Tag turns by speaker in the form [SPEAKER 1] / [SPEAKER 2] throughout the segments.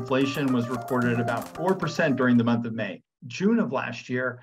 [SPEAKER 1] inflation was recorded at about 4% during the month of May. June of last year,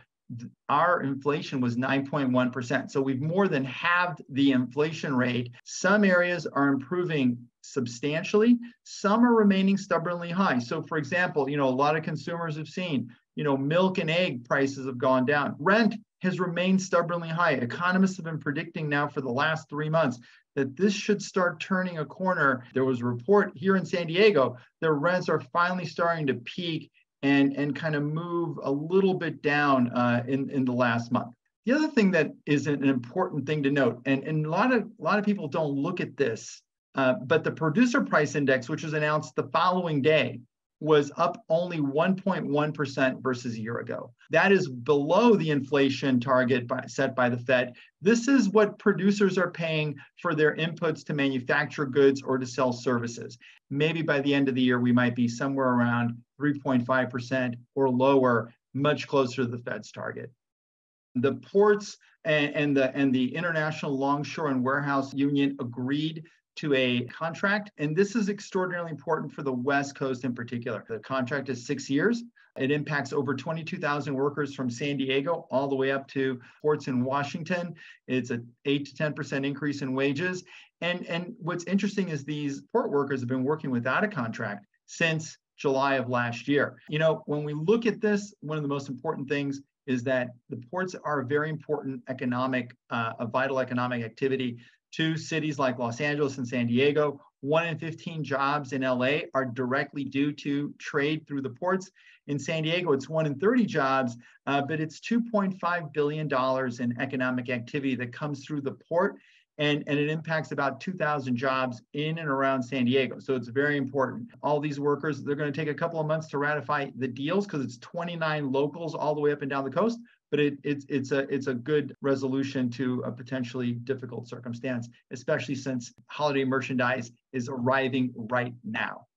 [SPEAKER 1] our inflation was 9.1%. So we've more than halved the inflation rate. Some areas are improving substantially. Some are remaining stubbornly high. So for example, a lot of consumers have seen, milk and egg prices have gone down. Rent has remained stubbornly high. Economists have been predicting now for the last 3 months that this should start turning a corner. There was a report here in San Diego that rents are finally starting to peak and kind of move a little bit down in the last month. The other thing that is an important thing to note, and a lot of people don't look at this, but the producer price index, which was announced the following day, was up only 1.1% versus a year ago. That is below the inflation target set by the Fed. This is what producers are paying for their inputs to manufacture goods or to sell services. Maybe by the end of the year, we might be somewhere around 3.5% or lower, much closer to the Fed's target. The ports and the International Longshore and Warehouse Union agreed to a contract, and this is extraordinarily important for the West Coast in particular. The contract is 6 years. It impacts over 22,000 workers from San Diego all the way up to ports in Washington. It's an 8 to 10% increase in wages. And what's interesting is these port workers have been working without a contract since July of last year. When we look at this, one of the most important things is that the ports are a very important a vital economic activity to cities like Los Angeles and San Diego. 1 in 15 jobs in LA are directly due to trade through the ports. In San Diego, it's 1 in 30 jobs, but it's $2.5 billion in economic activity that comes through the port, and it impacts about 2,000 jobs in and around San Diego. So it's very important. All these workers, they're going to take a couple of months to ratify the deals because it's 29 locals all the way up and down the coast. But it's a good resolution to a potentially difficult circumstance, especially since holiday merchandise is arriving right now.